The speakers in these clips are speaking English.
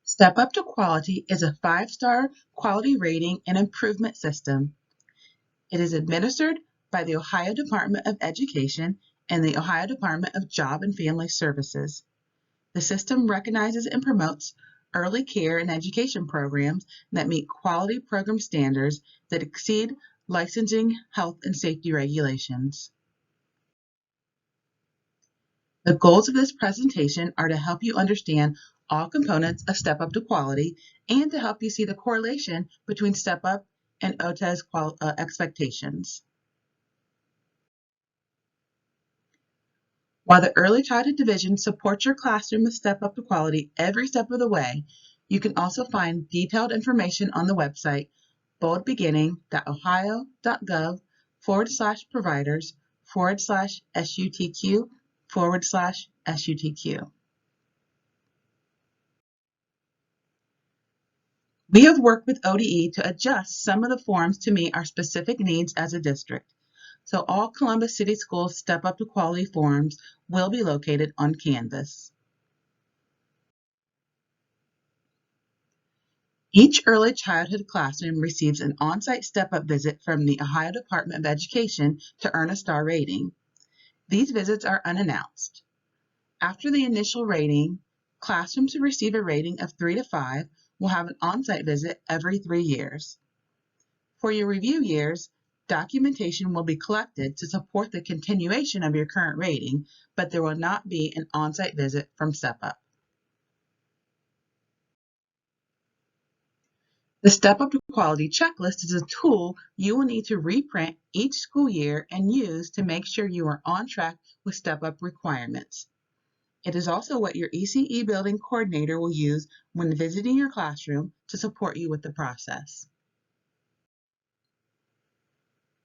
Step Up to Quality is a 5-star quality rating and improvement system. It is administered by the Ohio Department of Education and the Ohio Department of Job and Family Services. The system recognizes and promotes early care and education programs that meet quality program standards that exceed licensing, health, and safety regulations. The goals of this presentation are to help you understand all components of Step Up to Quality and to help you see the correlation between Step Up and OTES expectations. While the Early Childhood Division supports your classroom with Step Up to Quality every step of the way, you can also find detailed information on the website boldbeginning.ohio.gov/providers/SUTQ/SUTQ. We have worked with ODE to adjust some of the forms to meet our specific needs as a district. So all Columbus City Schools Step Up to Quality forms will be located on Canvas. Each early childhood classroom receives an on-site step-up visit from the Ohio Department of Education to earn a star rating. These visits are unannounced. After the initial rating, classrooms who receive a rating of 3 to 5 will have an on-site visit every 3 years. For your review years, documentation will be collected to support the continuation of your current rating, but there will not be an on-site visit from Step Up. The Step Up to Quality checklist is a tool you will need to reprint each school year and use to make sure you are on track with Step Up requirements. It is also what your ECE building coordinator will use when visiting your classroom to support you with the process.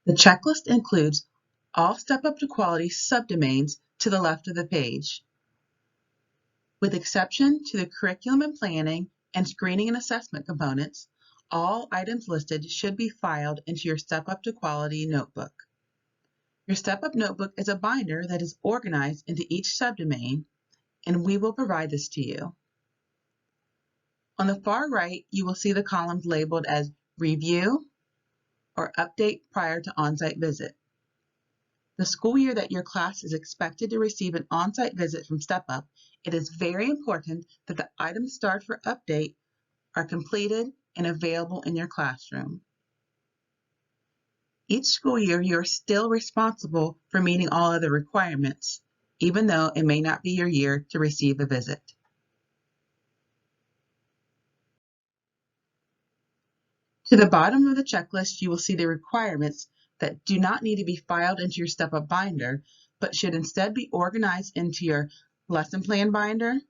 The checklist includes all Step Up to Quality subdomains to the left of the page. With exception to the curriculum and planning and screening and assessment components, all items listed should be filed into your Step Up to Quality notebook. Your Step Up notebook is a binder that is organized into each subdomain, and we will provide this to you. On the far right, you will see the columns labeled as Review or Update prior to on-site visit. The school year that your class is expected to receive an on-site visit from Step Up, it is very important that the items starred for update are completed and available in your classroom. Each school year, you are still responsible for meeting all other requirements, even though it may not be your year to receive a visit. To the bottom of the checklist, you will see the requirements that do not need to be filed into your Step Up binder, but should instead be organized into your lesson plan binder,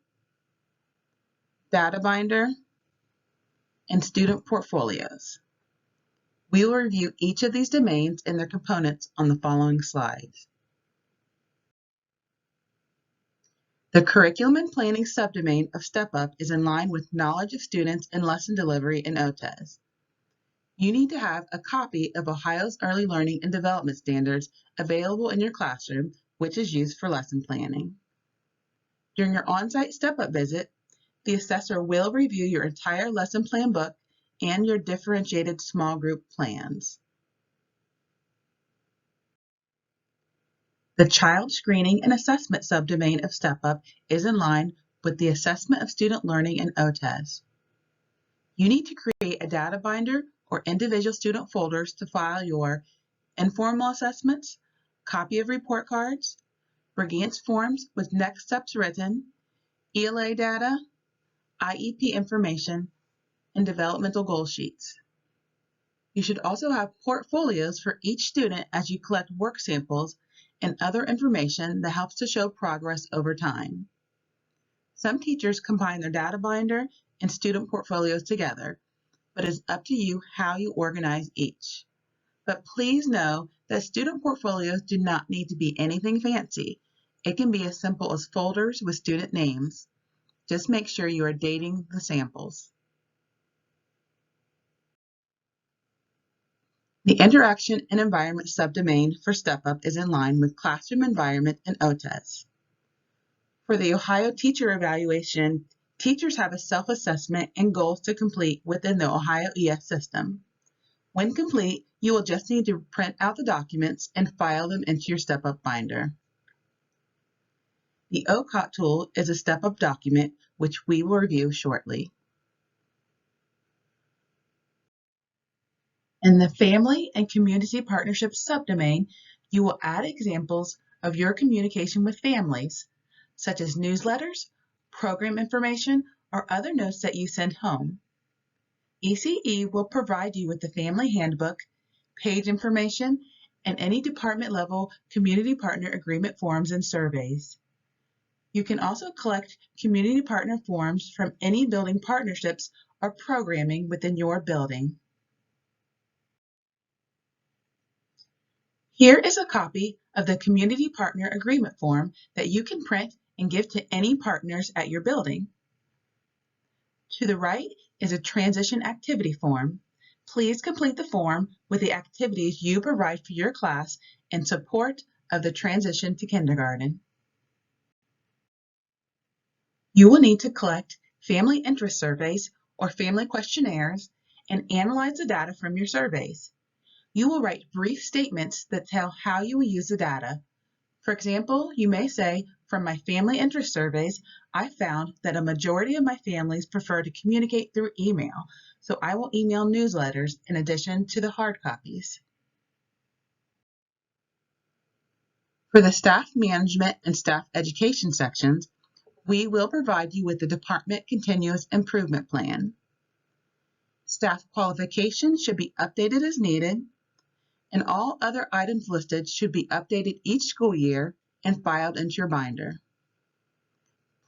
data binder, and student portfolios. We will review each of these domains and their components on the following slides. The Curriculum and Planning subdomain of Step Up is in line with knowledge of students and lesson delivery in OTES. You need to have a copy of Ohio's Early Learning and Development Standards available in your classroom, which is used for lesson planning. During your on-site Step Up visit, the assessor will review your entire lesson plan book and your differentiated small group plans. The Child Screening and Assessment subdomain of Step Up is in line with the assessment of student learning in OTES. You need to create a data binder or individual student folders to file your informal assessments, copy of report cards, Brigance forms with next steps written, ELA data, IEP information, and developmental goal sheets. You should also have portfolios for each student as you collect work samples and other information that helps to show progress over time. Some teachers combine their data binder and student portfolios together, but it's up to you how you organize each. But please know that student portfolios do not need to be anything fancy. It can be as simple as folders with student names. Just make sure you are dating the samples. The Interaction and Environment subdomain for Step Up is in line with Classroom Environment and OTES. For the Ohio Teacher Evaluation Teachers have a self-assessment and goals to complete within the Ohio ES system. When complete, you will just need to print out the documents and file them into your step-up binder. The OCOT tool is a step-up document, which we will review shortly. In the Family and Community Partnerships subdomain, you will add examples of your communication with families, such as newsletters, program information, or other notes that you send home. ECE will provide you with the Family Handbook, page information, and any department-level community partner agreement forms and surveys. You can also collect community partner forms from any building partnerships or programming within your building. Here is a copy of the Community Partner Agreement Form that you can print and give to any partners at your building. To the right is a Transition Activity Form. Please complete the form with the activities you provide for your class in support of the transition to kindergarten. You will need to collect family interest surveys or family questionnaires and analyze the data from your surveys. You will write brief statements that tell how you will use the data. For example, you may say, from my family interest surveys, I found that a majority of my families prefer to communicate through email, so I will email newsletters in addition to the hard copies. For the staff management and staff education sections, we will provide you with the Department Continuous Improvement Plan. Staff qualifications should be updated as needed, and all other items listed should be updated each school year and filed into your binder.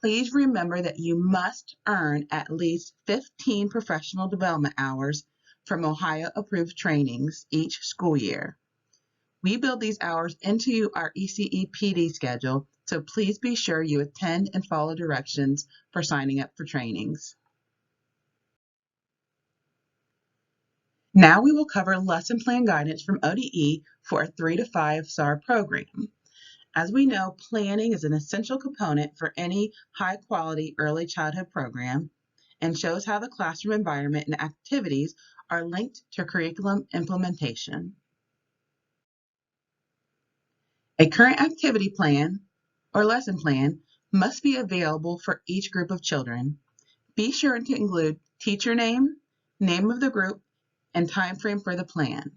Please remember that you must earn at least 15 professional development hours from Ohio-approved trainings each school year. We build these hours into our ECE PD schedule, so please be sure you attend and follow directions for signing up for trainings. Now we will cover lesson plan guidance from ODE for a 3 to 5 SAR program. As we know, planning is an essential component for any high-quality early childhood program and shows how the classroom environment and activities are linked to curriculum implementation. A current activity plan or lesson plan must be available for each group of children. Be sure to include teacher name of the group, and time frame for the plan.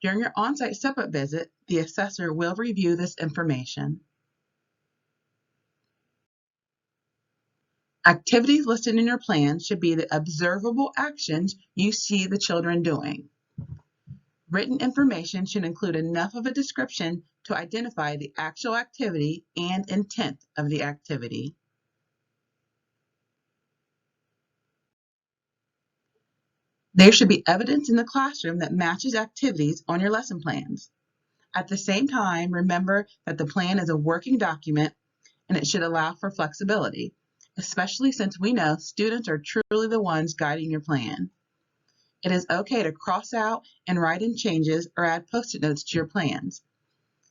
During your on-site step-up visit, the assessor will review this information. Activities listed in your plan should be the observable actions you see the children doing. Written information should include enough of a description to identify the actual activity and intent of the activity. There should be evidence in the classroom that matches activities on your lesson plans. At the same time, remember that the plan is a working document and it should allow for flexibility, especially since we know students are truly the ones guiding your plan. It is okay to cross out and write in changes or add post-it notes to your plans.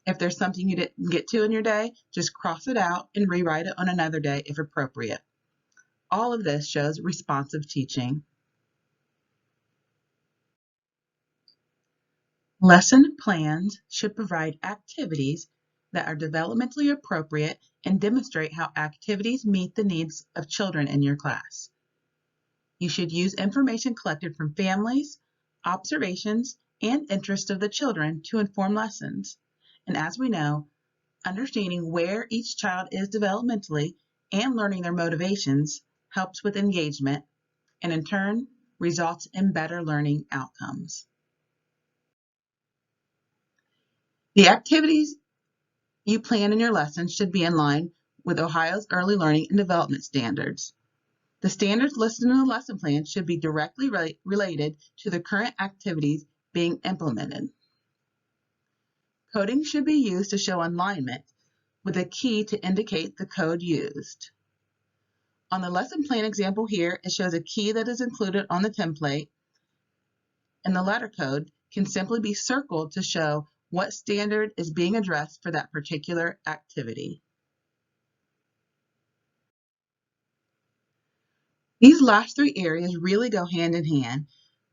If there's something you didn't get to in your day, just cross it out and rewrite it on another day if appropriate. All of this shows responsive teaching. Lesson plans should provide activities that are developmentally appropriate and demonstrate how activities meet the needs of children in your class. You should use information collected from families, observations, and interests of the children to inform lessons. And as we know, understanding where each child is developmentally and learning their motivations helps with engagement and in turn results in better learning outcomes. The activities you plan in your lesson should be in line with Ohio's early learning and development standards. The standards listed in the lesson plan should be directly related to the current activities being implemented. Coding should be used to show alignment with a key to indicate the code used. On the lesson plan example here, it shows a key that is included on the template, and the letter code can simply be circled to show what standard is being addressed for that particular activity. These last three areas really go hand in hand.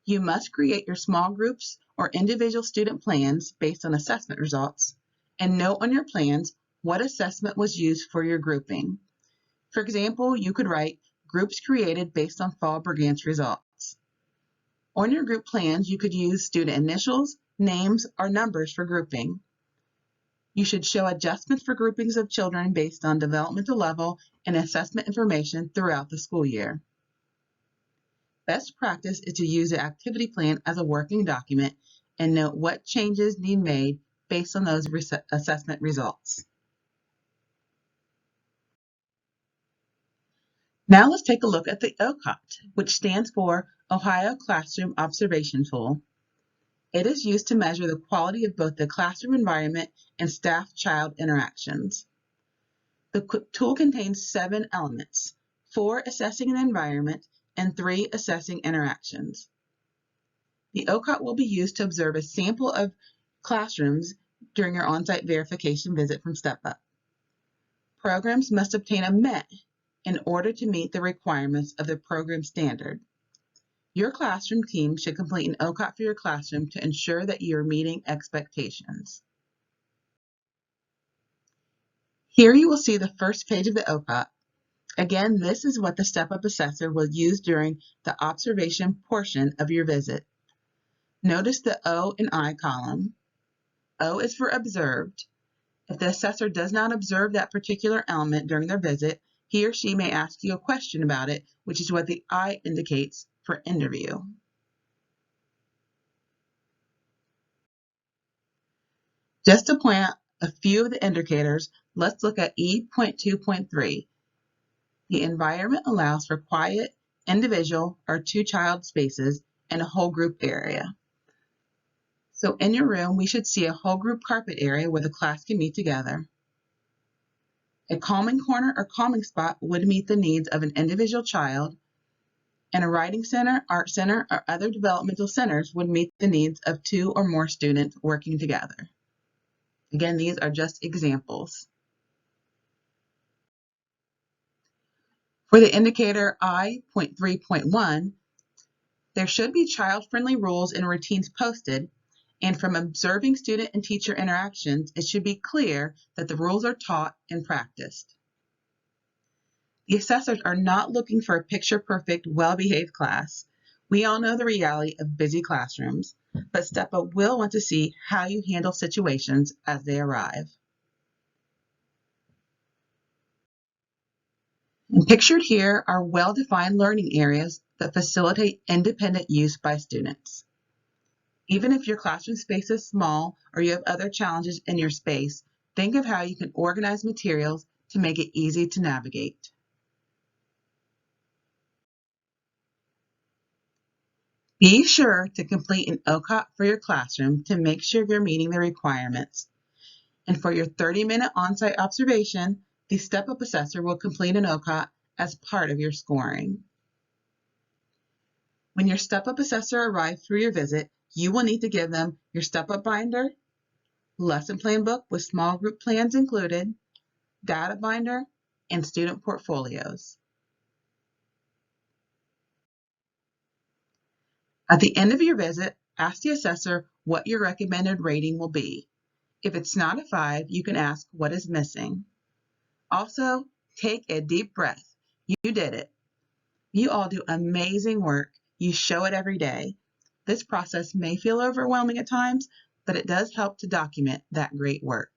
You must create your small groups or individual student plans based on assessment results, and note on your plans what assessment was used for your grouping. For example, you could write groups created based on Fall-Brugance results. On your group plans, you could use student initials, names, or numbers for grouping. You should show adjustments for groupings of children based on developmental level and assessment information throughout the school year. Best practice is to use the activity plan as a working document and note what changes need made based on those assessment results. Now let's take a look at the OCOT, which stands for Ohio Classroom Observation Tool. It is used to measure the quality of both the classroom environment and staff-child interactions. The tool contains 7 elements, 4 assessing an environment and 3 assessing interactions. The OCOT will be used to observe a sample of classrooms during your on-site verification visit from Step Up. Programs must obtain a MET in order to meet the requirements of the program standard. Your classroom team should complete an OCOT for your classroom to ensure that you are meeting expectations. Here you will see the first page of the OCOT. Again, this is what the Step Up assessor will use during the observation portion of your visit. Notice the O and I column. O is for observed. If the assessor does not observe that particular element during their visit, he or she may ask you a question about it, which is what the I indicates for interview. Just to point out a few of the indicators, let's look at E.2.3. The environment allows for quiet, individual, or 2-child spaces and a whole group area. So in your room, we should see a whole group carpet area where the class can meet together. A calming corner or calming spot would meet the needs of an individual child, and a writing center, art center, or other developmental centers would meet the needs of 2 or more students working together. Again, these are just examples. For the indicator I.3.1, there should be child-friendly rules and routines posted, and from observing student and teacher interactions, it should be clear that the rules are taught and practiced. The assessors are not looking for a picture-perfect, well-behaved class. We all know the reality of busy classrooms, but Step Up will want to see how you handle situations as they arrive. And pictured here are well-defined learning areas that facilitate independent use by students. Even if your classroom space is small or you have other challenges in your space, think of how you can organize materials to make it easy to navigate. Be sure to complete an OCOT for your classroom to make sure you're meeting the requirements. And for your 30-minute on-site observation, the Step Up assessor will complete an OCOT as part of your scoring. When your Step Up assessor arrives for your visit, you will need to give them your Step Up binder, lesson plan book with small group plans included, data binder, and student portfolios. At the end of your visit, ask the assessor what your recommended rating will be. If it's not a 5, you can ask what is missing. Also, take a deep breath. You did it. You all do amazing work. You show it every day. This process may feel overwhelming at times, but it does help to document that great work.